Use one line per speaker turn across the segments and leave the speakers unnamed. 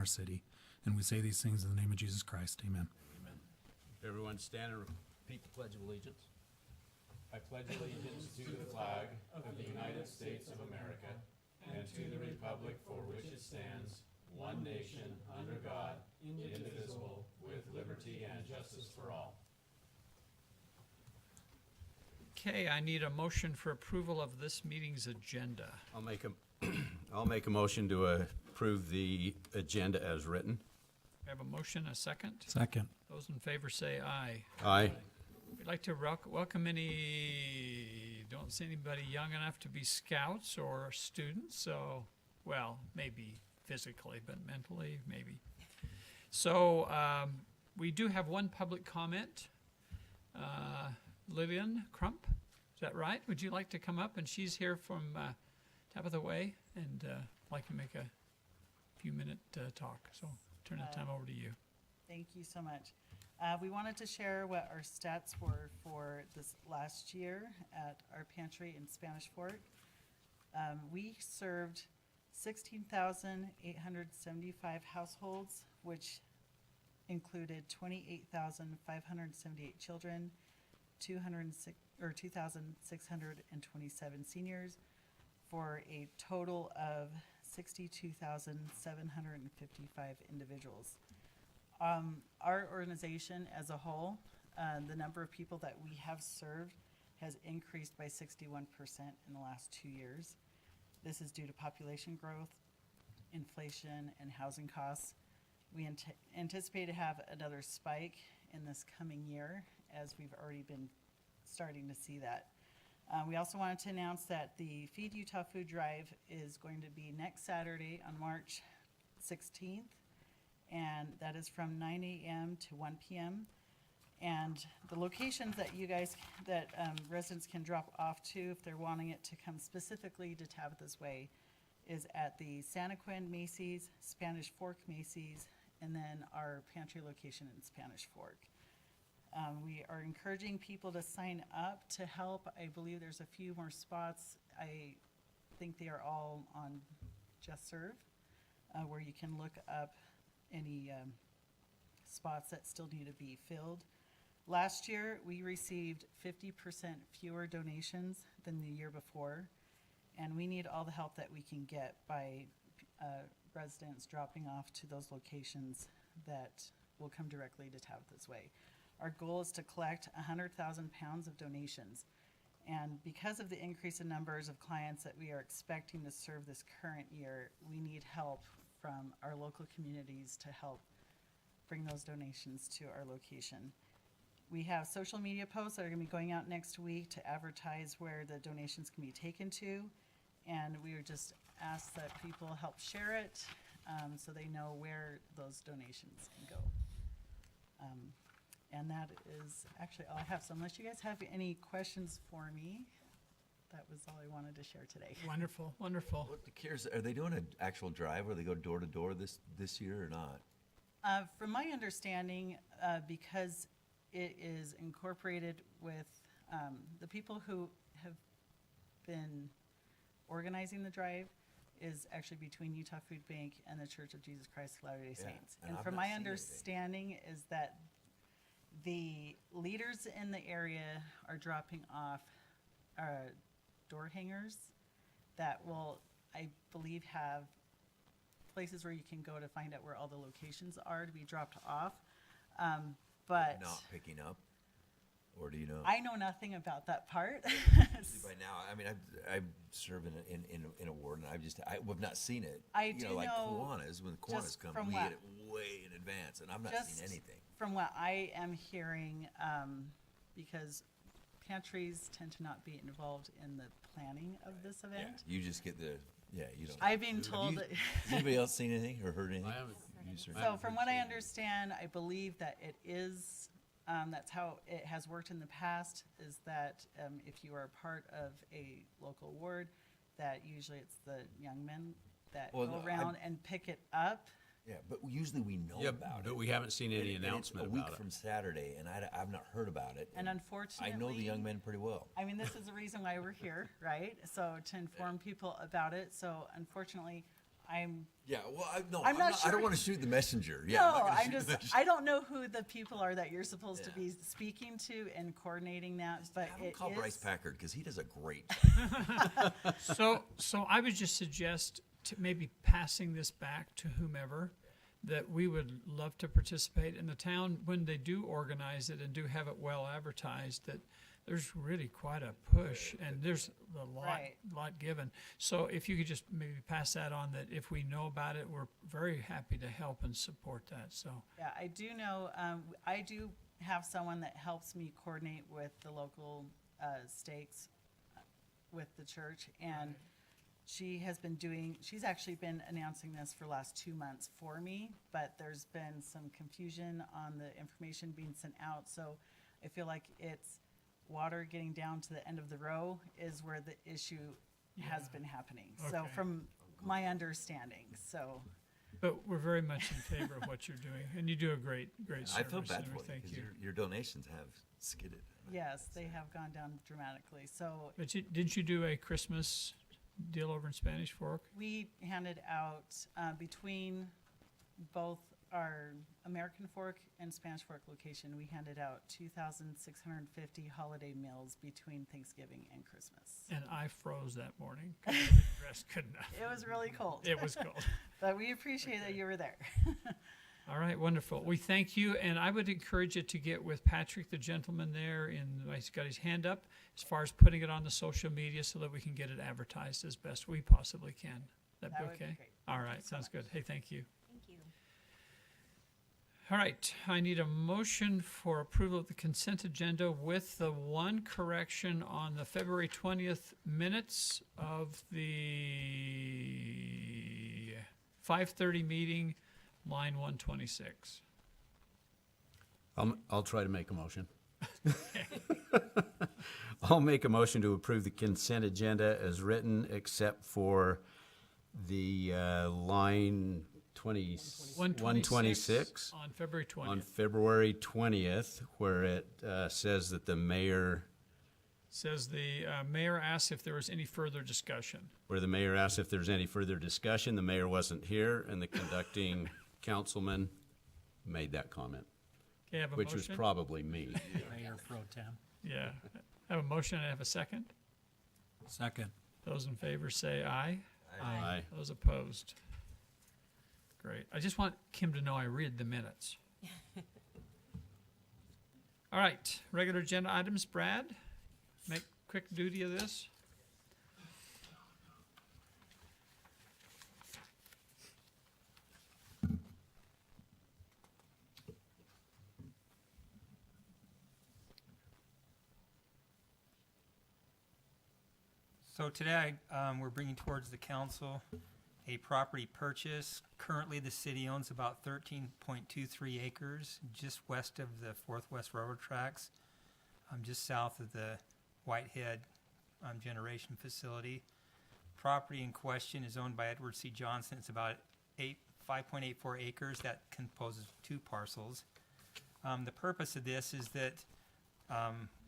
our city. And we say these things in the name of Jesus Christ. Amen.
Amen. Everyone stand and repeat the Pledge of Allegiance. I pledge allegiance to the flag of the United States of America and to the republic for which it stands, one nation, under God, indivisible, with liberty and justice for all.
Okay, I need a motion for approval of this meeting's agenda.
I'll make a motion to approve the agenda as written.
We have a motion, a second.
Second.
Those in favor say aye.
Aye.
We'd like to welcome don't see anybody young enough to be scouts or students, so, well, maybe physically, but mentally, maybe. So, we do have one public comment. Lillian Crump, is that right? Would you like to come up? And she's here from Tabitha Way, and like to make a few-minute talk. So, turn the time over to you.
Thank you so much. We wanted to share what our stats were for this last year at our pantry in Spanish Fork. We served 16,875 households, which included 28,578 children, 2,627 seniors, for a total of 62,755 individuals. Our organization as a whole, the number of people that we have served has increased by 61% in the last 2 years. This is due to population growth, inflation, and housing costs. We anticipate to have another spike in this coming year, as we've already been starting to see that. We also wanted to announce that the Feed Utah Food Drive is going to be next Saturday on March 16th. And that is from 9 a.m. to 1 p.m. And the locations that residents can drop off to if they're wanting it to come specifically to Tabitha's Way is at the Santaquin Macy's, Spanish Fork Macy's, and then our pantry location in Spanish Fork. We are encouraging people to sign up to help. I believe there's a few more spots. I think they are all on Just Serve, where you can look up any spots that still need to be filled. Last year, we received 50% fewer donations than the year before, and we need all the help that we can get by residents dropping off to those locations that will come directly to Tabitha's Way. Our goal is to collect 100,000 pounds of donations, and because of the increase in numbers of clients that we are expecting to serve this current year, we need help from our local communities to help bring those donations to our location. We have social media posts that are going to be going out next week to advertise where the donations can be taken to, and we would just ask that people help share it so they know where those donations can go. And that is actually all I have. So unless you guys have any questions for me, that was all I wanted to share today.
Wonderful, wonderful.
What the cares? Are they doing an actual drive where they go door to door this year or not?
From my understanding, because it is incorporated with the people who have been organizing the drive, is actually between Utah Food Bank and the Church of Jesus Christ of Latter-day Saints.
and
And
I've
from
not
my
seen
understanding is that the leaders in the area are dropping off door hangers that will, I believe, have places where you can go to find out where all the locations are to be dropped off. But
Not picking up, or do you know?
I know nothing about that part.
Usually by now, I mean, I serve in a ward, and we've not seen it.
I
you
do
like
know
Kiwanis, when the Kiwanis
just
come,
from
we
what-
get it way in advance, and I've not seen anything.
From what I am hearing, because pantries tend to not be involved in the planning of this
Yeah,
event.
you just get you don't.
I've been
Have
told
you-
that.
Has anybody else seen anything or heard anything?
I haven't.
You sir?
So from what I understand, I believe that it is, that's how it has worked in the past, is that if you are a part of a local ward, that usually it's the young men that
Well,
go
no,
around and pick it up.
Yeah, but usually we know about
but
it.
we haven't seen any
And it's
announcement
a week
about it.
from Saturday, and I've not heard about it.
And unfortunately,
I know the young men pretty well.
I mean, this is the reason why we're here, right? So to inform people about it. So unfortunately,
Yeah, well,
I'm not
I
sure.
don't want to shoot the messenger. Yeah,
No,
not gonna
I'm
shoot the
just,
messenger.
I don't know who the people are that you're supposed to
Yeah.
be speaking to and coordinating that, but
Have him
it
call Bryce
is,
Packard because he does a great.
So I would just suggest to maybe passing this back to whomever, that we would love to participate in the town when they do organize it and do have it well advertised, that there's really quite a push and there's a
Right.
lot given. So if you could just maybe pass that on, that if we know about it, we're very happy to help and support that, so.
yeah, I do know, I do have someone that helps me coordinate with the local, stakes with the church, and she's actually been announcing this for the last 2 months for me, but there's been some confusion on the information being sent out, so I feel like it's water getting down to the end of the row is where the issue has been happening. So
Okay.
from my understanding, so,
But we're very much in favor of what you're doing, and you do a great service.
I feel bad
and we
for you
thank
because
you.
your donations have skidded.
yes, they have gone down dramatically. So
But didn't you do a Christmas deal over in Spanish Fork?
we handed out, between both our American Fork and Spanish Fork location, we handed out 2,650 holiday meals between Thanksgiving and Christmas.
And I froze that morning. 'Cause I didn't dress good enough.
It was really cold,
It was cold.
but we appreciate that you were there.
All right, wonderful. We thank you, and I would encourage you to get with Patrick, the gentleman there, he's got his hand up, as far as putting it on the social media so that we can get it advertised as best we possibly can. That be
That would be
okay?
great.
All
Thank you
right,
so
sounds
much.
good. Hey, thank you.
Thank you.
All right, I need a motion for approval of the consent agenda with the one correction on the February 20th minutes of the 5:30 meeting, line 126.
I'll try to make a motion. I'll make a motion to approve the consent agenda as written, except for the line 126
On February 20th.
on February 20th, where it says that the mayor,
Says the mayor asked if there was any further discussion.
where the mayor asked if there's any further discussion. The mayor wasn't here, and the conducting councilman made that comment,
Okay, I have a
which was
motion.
probably me.
Mayor Pro Tem.
Yeah. I have a motion and I have a second.
Second.
Those in favor say aye.
Aye.
Those opposed. Great. I just want Kim to know I read the minutes. All right, regular agenda items. Brad, make quick duty of this.
So today, we're bringing towards the council a property purchase. Currently, the city owns about 13.23 acres just west of the Northwest Railroad tracks, just south of the Whitehead generation facility. Property in question is owned by Edward C. Johnson. It's about 5.84 acres. That composes two parcels. The purpose of this is that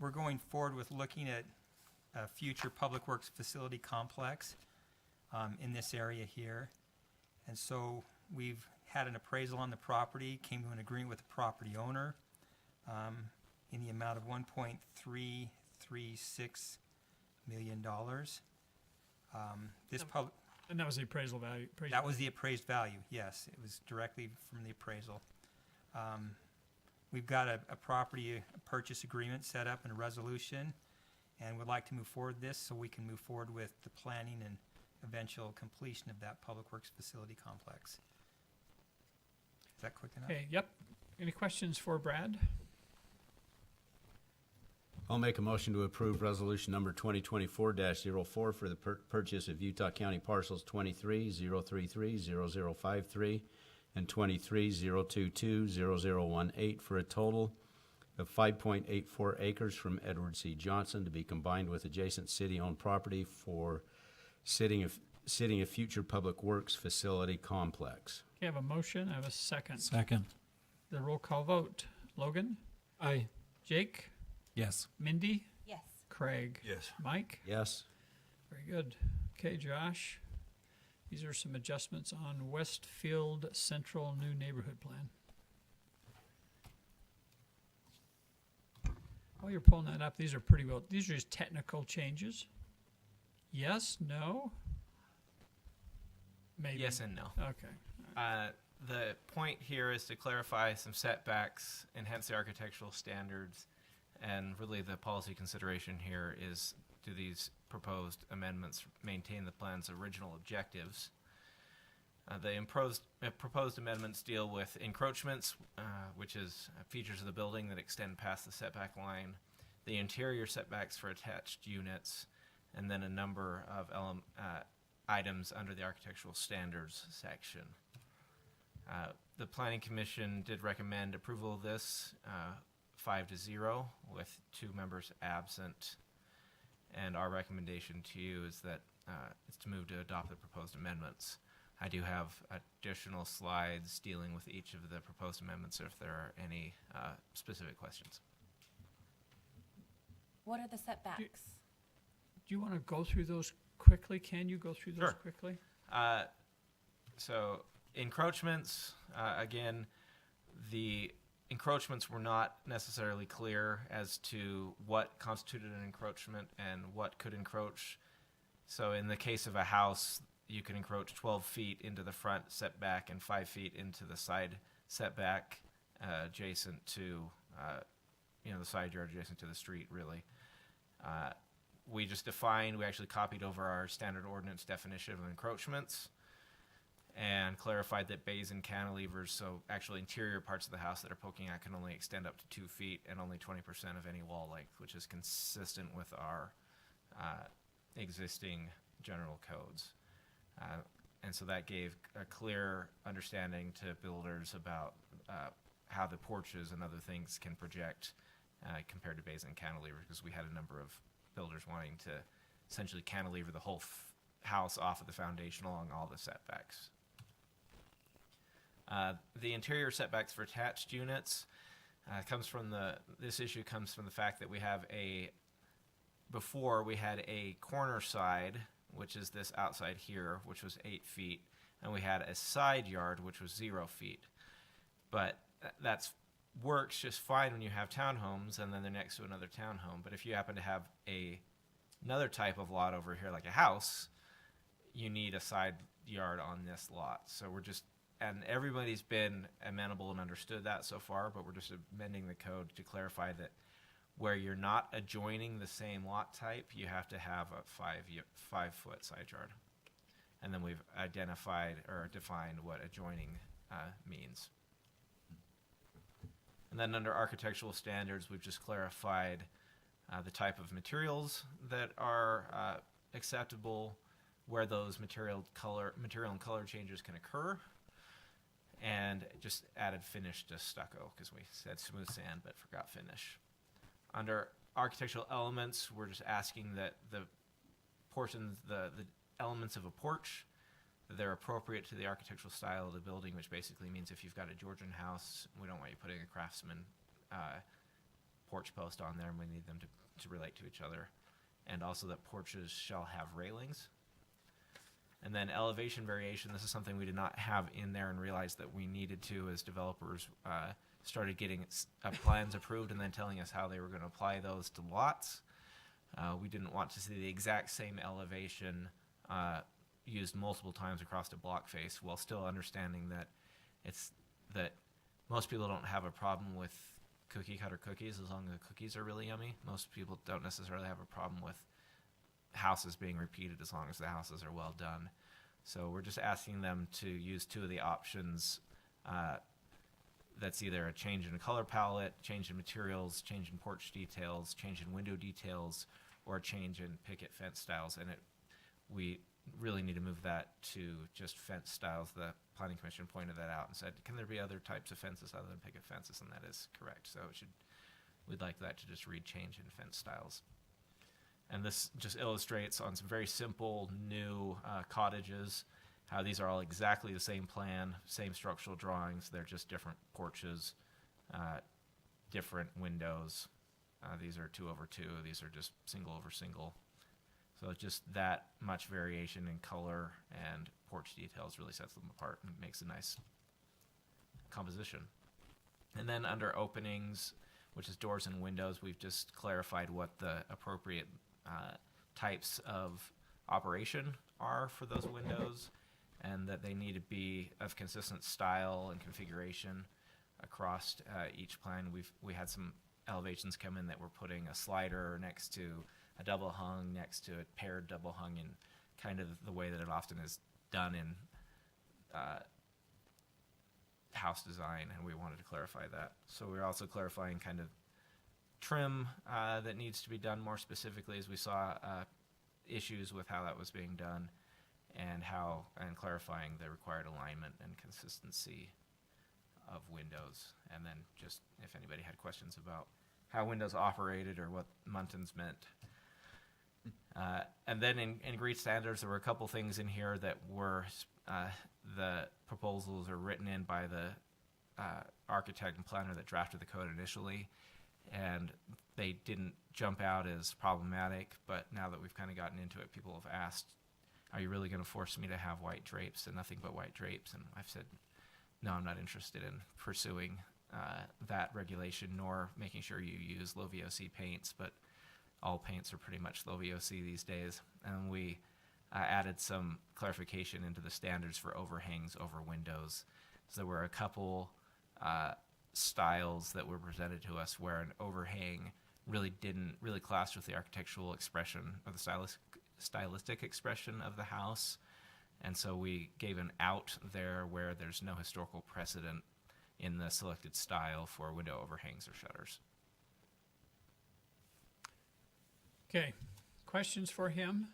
we're going forward with looking at a future public works facility complex in this area here. And so we've had an appraisal on the property, came to an agreement with the property owner in the amount of $1.336 million. This pub,
And that was the appraisal value.
that was the appraised value, yes. It was directly from the appraisal. We've got a property purchase agreement set up and a resolution, and would like to move forward this so we can move forward with the planning and eventual completion of that public works facility complex. Is that quick enough?
Okay, yep. Any questions for Brad?
I'll make a motion to approve resolution number 2024-04 for the purchase of Utah County parcels 23-033-0053 and 23-022-0018 for a total of 5.84 acres from Edward C. Johnson to be combined with adjacent city-owned property for sitting a future public works facility complex.
Okay, I have a motion. I have a second.
Second.
The roll call vote. Logan?
Aye.
Jake?
Yes.
Mindy?
Yes.
Craig?
Yes.
Mike?
Yes?
Very good. Okay, Josh. These are some adjustments on Westfield Central New Neighborhood Plan. While you're pulling that up, these are pretty well, these are just technical changes. Yes, no? Maybe.
Yes and no.
Okay.
The point here is to clarify some setbacks, enhance the architectural standards, and really the policy consideration here is, do these proposed amendments maintain the plan's original objectives? The proposed amendments deal with encroachments, which is features of the building that extend past the setback line, the interior setbacks for attached units, and then a number of items under the architectural standards section. The Planning Commission did recommend approval of this 5-0 with 2 members absent. And our recommendation to you is that it's to move to adopt the proposed amendments. I do have additional slides dealing with each of the proposed amendments if there are any specific questions.
What are the setbacks?
Do you want to go through those quickly? Can you go through those
Sure.
quickly?
So encroachments, again, the encroachments were not necessarily clear as to what constituted an encroachment and what could encroach. So in the case of a house, you can encroach 12 feet into the front setback and 5 feet into the side setback adjacent to, the side yard adjacent to the street, really. We just defined, we actually copied over our standard ordinance definition of encroachments and clarified that bays and cantilevers, so actually interior parts of the house that are poking out, can only extend up to 2 feet and only 20% of any wall length, which is consistent with our existing general codes. And so that gave a clear understanding to builders about how the porches and other things can project compared to bays and cantilevers, because we had a number of builders wanting to essentially cantilever the whole house off of the foundation along all the setbacks. The interior setbacks for attached units this issue comes from the fact that we have before we had a corner side, which is this outside here, which was 8 feet, and we had a side yard, which was 0 feet. But that's works just fine when you have townhomes and then they're next to another townhome. But if you happen to have another type of lot over here, like a house, you need a side yard on this lot. So and everybody's been amenable and understood that so far, but we're just amending the code to clarify that where you're not adjoining the same lot type, you have to have a 5-foot side yard. And then we've identified or defined what adjoining means. And then under architectural standards, we've just clarified the type of materials that are acceptable, where those material and color changes can occur, and just added finish to stucco because we said smooth sand but forgot finish. Under architectural elements, we're just asking that the portions, the elements of a porch, they're appropriate to the architectural style of the building, which basically means if you've got a Georgian house, we don't want you putting a craftsman porch post on there, and we need them to relate to each other. And also that porches shall have railings. And then elevation variation, this is something we did not have in there and realized that we needed to as developers started getting plans approved and then telling us how they were going to apply those to lots. We didn't want to see the exact same elevation used multiple times across a block face, while still understanding that most people don't have a problem with cookie cutter cookies as long as the cookies are really yummy. Most people don't necessarily have a problem with houses being repeated as long as the houses are well done. So we're just asking them to use 2 of the options. That's either a change in a color palette, change in materials, change in porch details, change in window details, or a change in picket fence styles. And we really need to move that to just fence styles. The Planning Commission pointed that out and said, can there be other types of fences other than picket fences? And that is correct. So we'd like that to just read change in fence styles. And this just illustrates on some very simple new cottages how these are all exactly the same plan, same structural drawings. They're just different porches, different windows. These are 2/2. These are just single over single. So it's just that much variation in color and porch details really sets them apart and makes a nice composition. And then under openings, which is doors and windows, we've just clarified what the appropriate types of operation are for those windows, and that they need to be of consistent style and configuration across each plan. We had some elevations come in that we're putting a slider next to a double hung, next to a paired double hung, in kind of the way that it often is done in house design, and we wanted to clarify that. So we're also clarifying kind of trim that needs to be done more specifically, as we saw issues with how that was being done, and clarifying the required alignment and consistency of windows. And then just if anybody had questions about how windows operated or what muntins meant. And then in GREET standards, there were a couple things in here that were the proposals are written in by the architect and planner that drafted the code initially, and they didn't jump out as problematic. But now that we've kind of gotten into it, people have asked, are you really going to force me to have white drapes and nothing but white drapes? And I've said, no, I'm not interested in pursuing that regulation, nor making sure you use low VOC paints, but all paints are pretty much low VOC these days. And we added some clarification into the standards for overhangs over windows. So there were a couple styles that were presented to us where an overhang didn't clash with the architectural expression or the stylistic expression of the house. And so we gave an out there where there's no historical precedent in the selected style for window overhangs or shutters.
Okay, questions for him?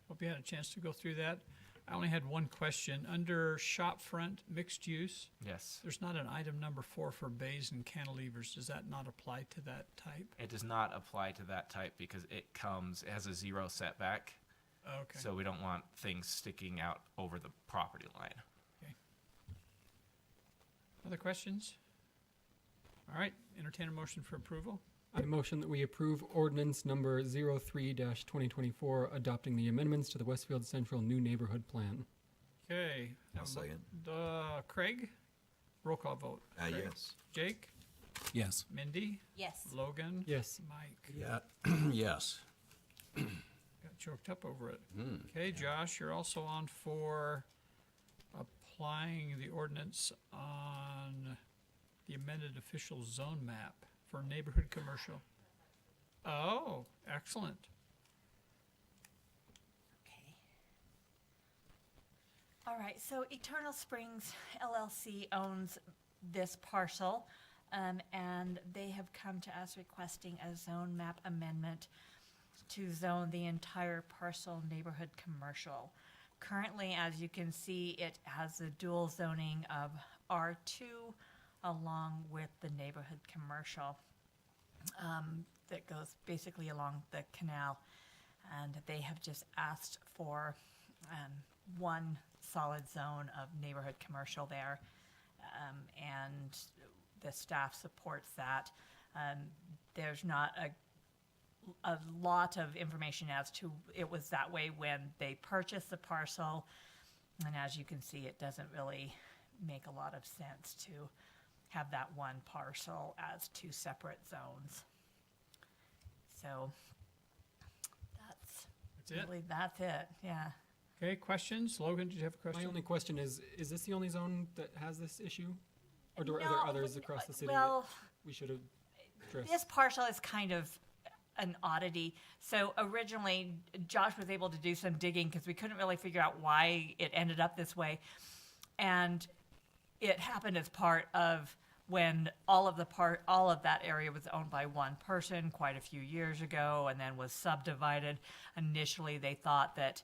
Hope you had a chance to go through that. I only had one question. Under shop front mixed use,
Yes.
there's not an item number 4 for bays and cantilevers. Does that not apply to that type?
It does not apply to that type because it has a 0 setback.
Okay.
So we don't want things sticking out over the property line.
Okay. Other questions? All right, entertain a motion for approval.
I motion that we approve ordinance number 03-2024, adopting the amendments to the Westfield Central New Neighborhood Plan.
Okay.
I'll second.
Craig, roll call vote. Craig.
Yes.
Jake,
Yes.
Mindy,
Yes.
Logan,
Yes.
Mike.
Yeah, yes.
Got choked up over it. Okay, Josh, you're also on for applying the ordinance on the amended official zone map for neighborhood commercial. Oh, excellent.
Okay. All right, so Eternal Springs LLC owns this parcel, and they have come to us requesting a zone map amendment to zone the entire parcel neighborhood commercial. Currently, as you can see, it has a dual zoning of R2 along with the neighborhood commercial that goes basically along the canal. And they have just asked for one solid zone of neighborhood commercial there. And the staff supports that. There's not a lot of information as to it was that way when they purchased the parcel. And as you can see, it doesn't really make a lot of sense to have that one parcel as 2 separate zones. So that's it, yeah.
Okay, questions? Logan, did you have a question?
My only question is this the only zone that has this issue? Or are there
No,
others across the city
well,
that we should have addressed?
this parcel is kind of an oddity. So originally, Josh was able to do some digging because we couldn't really figure out why it ended up this way. And it happened as part of when all of that area was owned by one person quite a few years ago and then was subdivided. Initially, they thought that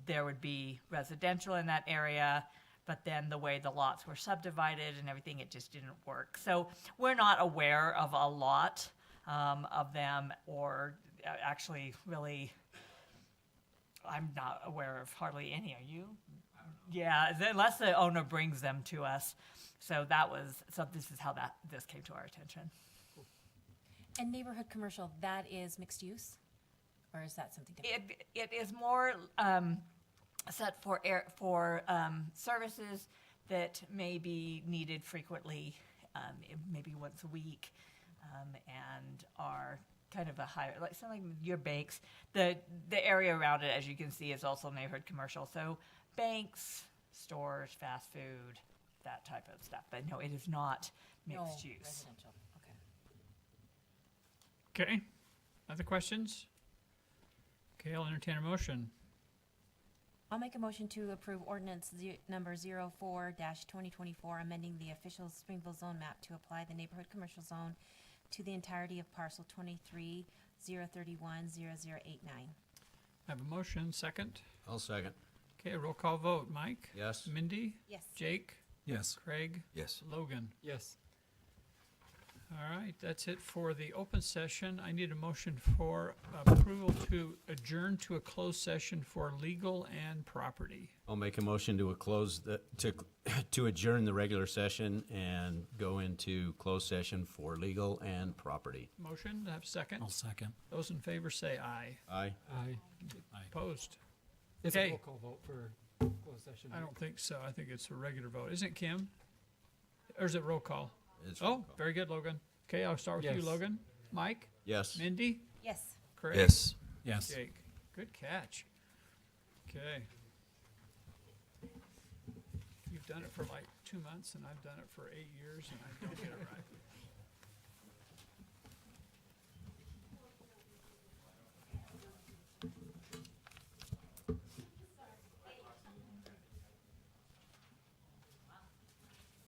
there would be residential in that area, but then the way the lots were subdivided and everything, it just didn't work. So we're not aware of a lot of them, or actually really, I'm not aware of hardly any. Are you? Yeah, unless the owner brings them to us. So this is how this came to our attention.
And neighborhood commercial, that is mixed use? Or is that something different?
It is more set for services that may be needed frequently, maybe once a week, and are kind of a higher, like something like your banks. The area around it, as you can see, is also neighborhood commercial. So banks, stores, fast food, that type of stuff. But no, it is not
No,
mixed use.
residential, okay.
Okay. Other questions? Okay, I'll entertain a motion.
I'll make a motion to approve ordinance number 04-2024, amending the official Springville zone map to apply the neighborhood commercial zone to the entirety of parcel 23-031-0089.
I have a motion, second.
I'll second.
Okay, roll call vote. Mike?
Yes.
Mindy?
Yes.
Jake?
Yes.
Craig?
Yes.
Logan?
Yes.
All right, that's it for the open session. I need a motion for approval to adjourn to a closed session for legal and property.
I'll make a motion to to adjourn the regular session and go into closed session for legal and property.
Motion, have a second?
I'll second.
Those in favor say aye.
Aye.
Aye.
Opposed?
It's
Okay.
a roll call vote for closed session.
I don't think so. I think it's a regular vote. Isn't it, Kim? Or is it roll call?
It's roll
Oh,
call.
very good, Logan. Okay, I'll start with you,
Yes.
Logan. Mike?
Yes.
Mindy?
Yes.
Craig?
Yes.
Yes.
Jake? Good catch. Okay. You've done it for like 2 months, and I've done it for 8 years, and I don't get it right.